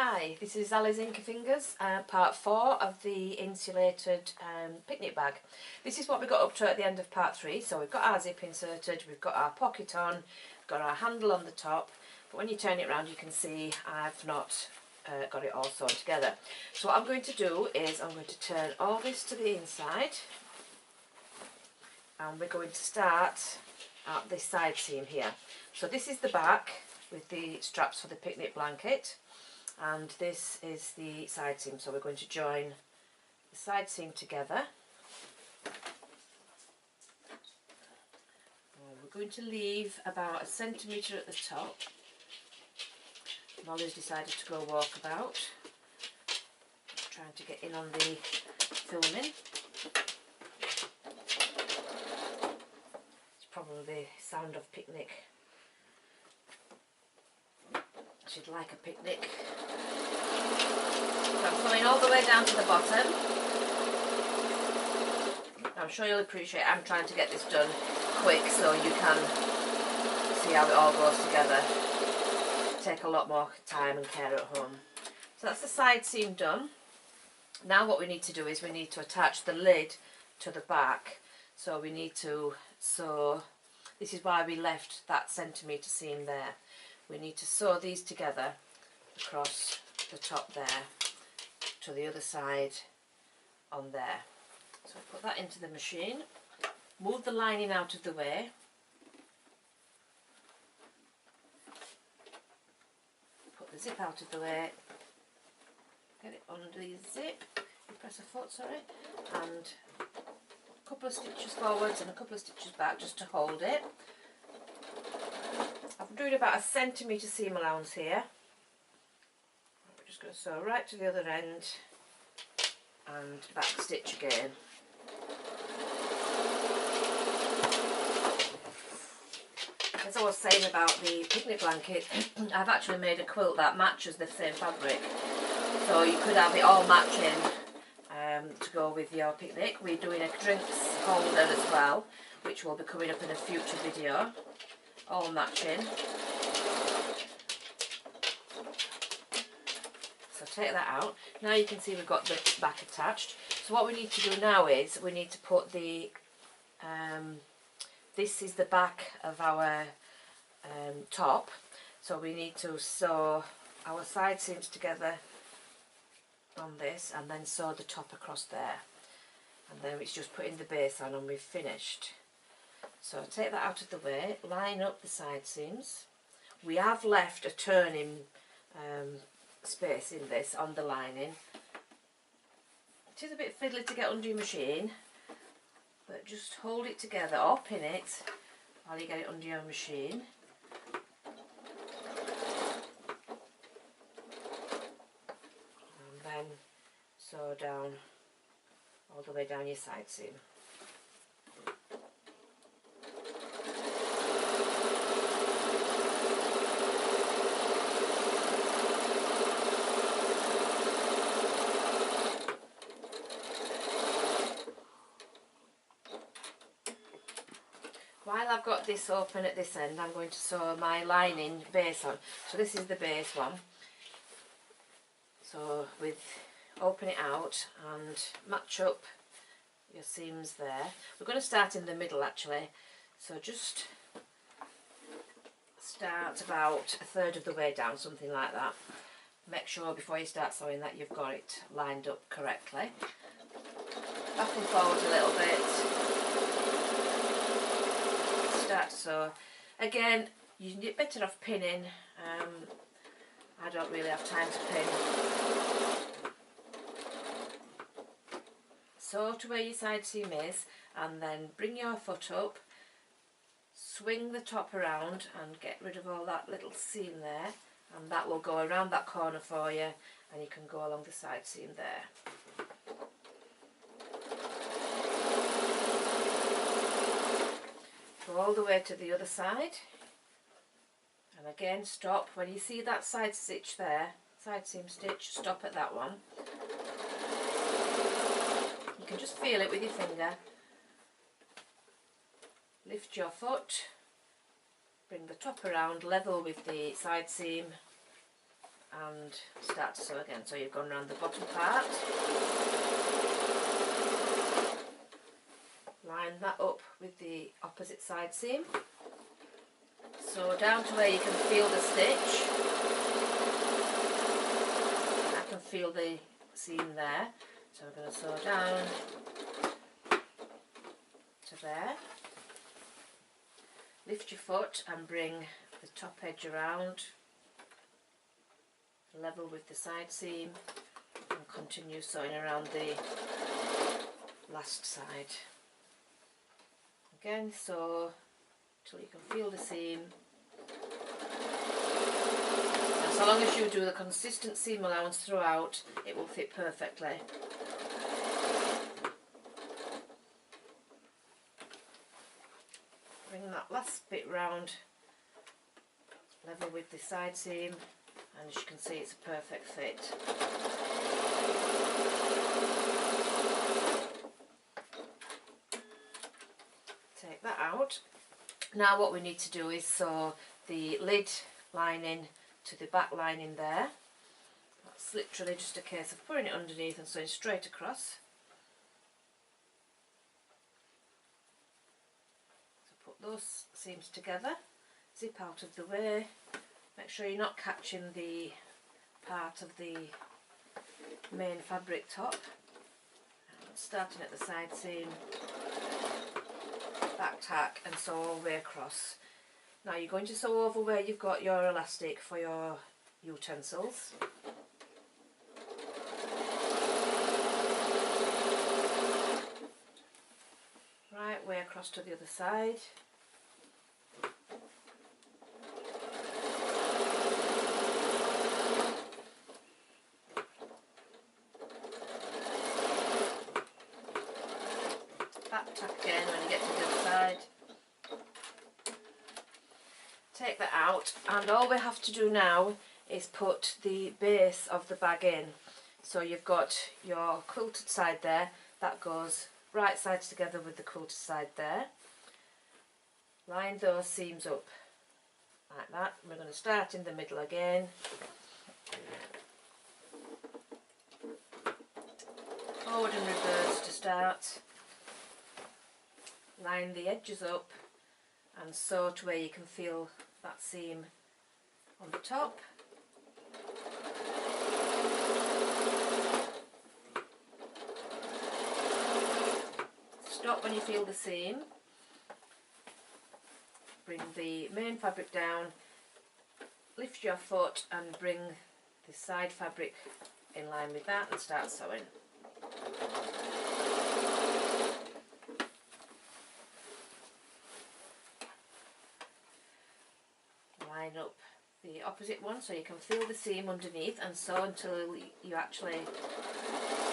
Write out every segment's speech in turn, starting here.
Hi, this is Ali's Inky Fingers, part 4 of the insulated picnic bag. This is what we got up to at the end of part 3. So we've got our zip inserted, we've got our pocket on, got our handle on the top, but when you turn it around you can see I've not got it all sewn together. So what I'm going to do is I'm going to turn all this to the inside, and we're going to start at this side seam here. So this is the back with the straps for the picnic blanket, and this is the side seam. So we're going to join the side seam together. We're going to leave about 1 centimetre at the top. Molly's decided to go walkabout, trying to get in on the filming. It's probably the sound of picnic. She'd like a picnic. So I'm coming all the way down to the bottom. I'm sure you'll appreciate I'm trying to get this done quick so you can see how it all goes together. Take a lot more time and care at home. So that's the side seam done. Now what we need to do is we need to attach the lid to the back. So we need to sew, this is why we left that centimetre seam there. We need to sew these together across the top there to the other side on there. So put that into the machine, move the lining out of the way, put the zip out of the way, get it under the zip, you press a foot, sorry, and a couple of stitches forwards and a couple of stitches back just to hold it. I'm doing about 1 centimetre seam allowance here. We're just going to sew right to the other end and back stitch again. As I was saying about the picnic blanket, I've actually made a quilt that matches the same fabric. So you could have it all matching to go with your picnic. We're doing a drinks holder as well, which will be coming up in a future video. All matching. So take that out. Now you can see we've got the back attached. So what we need to do now is we need to put the this is the back of our top, so we need to sew our side seams together on this and then sew the top across there, and then it's just putting the base on and we've finished. So take that out of the way, line up the side seams. We have left a turning space in this on the lining. It is a bit fiddly to get under your machine, but just hold it together or pin it while you get it under your machine. And then sew down all the way down your side seam. While I've got this open at this end, I'm going to sew my lining base on. So this is the base one. So open it out and match up your seams there. We're going to start in the middle actually. So just start about 1/3 of the way down, something like that. Make sure before you start sewing that you've got it lined up correctly. Back and forward a little bit. So again, you're better off pinning. I don't really have time to pin. Sew to where your side seam is and then bring your foot up, swing the top around and get rid of all that little seam there, and that will go around that corner for you and you can go along the side seam there. Go all the way to the other side, and again stop when you see that side stitch there, side seam stitch, stop at that one. You can just feel it with your finger. Lift your foot, bring the top around level with the side seam and start to sew again. So you've gone around the bottom part, line that up with the opposite side seam, sew down to where you can feel the stitch. I can feel the seam there, so we're going to sew down to there. Lift your foot and bring the top edge around, level with the side seam, and continue sewing around the last side. Again, sew till you can feel the seam. And so long as you do the consistent seam allowance throughout, it will fit perfectly. Bring that last bit round, level with the side seam, and as you can see it's a perfect fit. Take that out. Now what we need to do is sew the lid lining to the back lining there. That's literally just a case of putting it underneath and sewing straight across. Those seams together, zip out of the way, make sure you're not catching the part of the main fabric top. Starting at the side seam, back tack and sew all the way across. Now you're going to sew over where you've got your elastic for your utensils. Right way across to the other side. Back tack again when you get to the other side. Take that out, and all we have to do now is put the base of the bag in. So you've got your quilted side there, that goes right sides together with the quilted side there. Line those seams up like that. We're going to start in the middle again. Forward and reverse to start. Line the edges up and sew to where you can feel that seam on the top. Stop when you feel the seam. Bring the main fabric down, lift your foot and bring the side fabric in line with that and start sewing. Line up the opposite one so you can feel the seam underneath and sew until you actually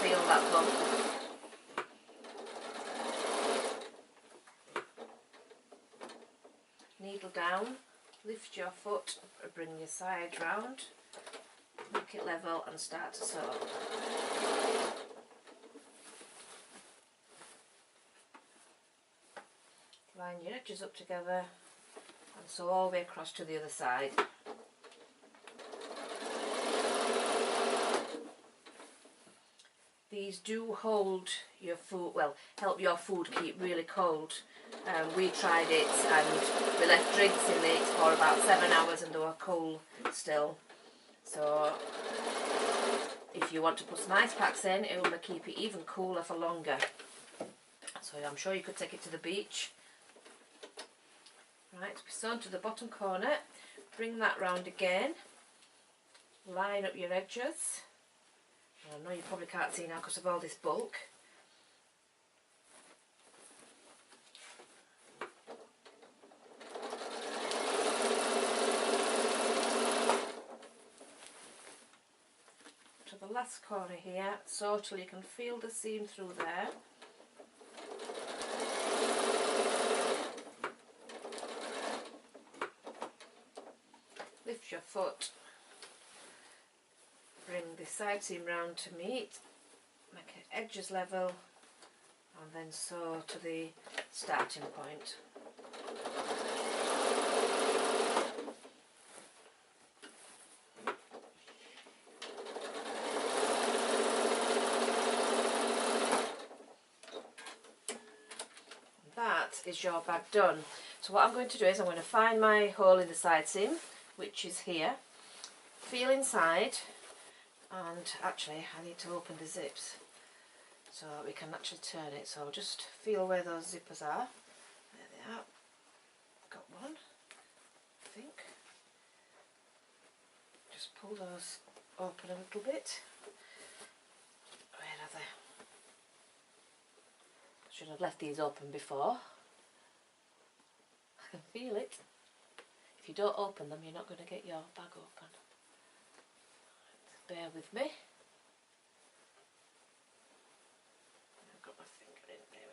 feel that bump. Needle down, lift your foot, bring your side round, make it level and start to sew. Line your edges up together and sew all the way across to the other side. These do hold your food, well, help your food keep really cold. We tried it and we left drinks in it for about 7 hours and they were cool still. So if you want to put some ice packs in, it will keep it even cooler for longer. So I'm sure you could take it to the beach. Right, sewn to the bottom corner, bring that round again, line up your edges. I know you probably can't see now because of all this bulk. To the last corner here, sew till you can feel the seam through there. Lift your foot, bring the side seam round to meet, make it edges level and then sew to the starting point. is your bag done. So what I'm going to do is I'm going to find my hole in the side seam, which is here, feel inside, and actually I need to open the zips so that we can actually turn it. So just feel where those zippers are. There they are. Got one, I think. Just pull those open a little bit. Where are they? Should have left these open before. I can feel it. If you don't open them, you're not going to get your bag open. Bear with me. I've got my finger in. There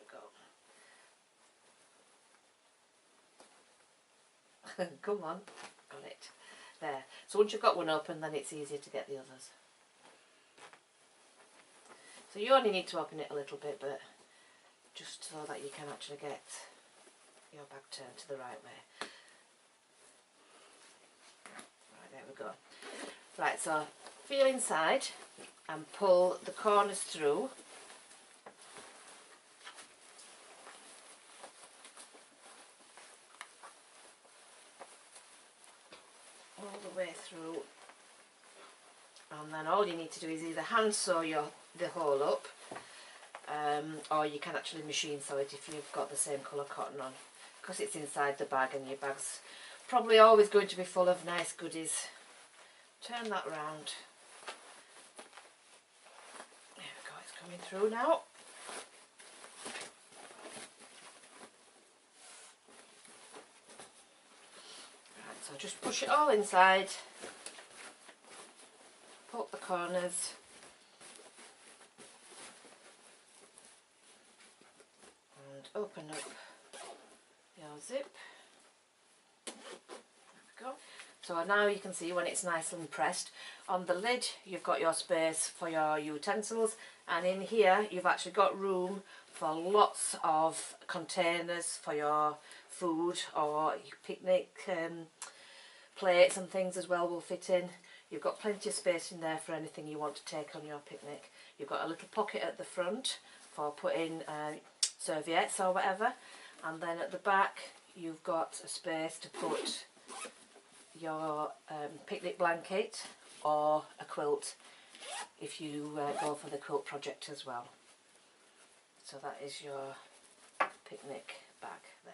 we go. Come on. Got it. There. So once you've got one open, then it's easier to get the others. So you only need to open it a little bit, but just so that you can actually get your bag turned to the right way. Right, there we go. Right, so feel inside and pull the corners through. All the way through. And then all you need to do is either hand sew the hole up, or you can actually machine sew it if you've got the same colour cotton on, because it's inside the bag and your bag's probably always going to be full of nice goodies. Turn that round. There we go, it's coming through now. Right, so just push it all inside, poke the corners, and open up your zip. There we go. So now you can see when it's nice and pressed. On the lid you've got your space for your utensils, and in here you've actually got room for lots of containers for your food, or your picnic plates and things as well will fit in. You've got plenty of space in there for anything you want to take on your picnic. You've got a little pocket at the front for putting serviettes or whatever, and then at the back you've got a space to put your picnic blanket or a quilt if you go for the quilt project as well. So that is your picnic bag there.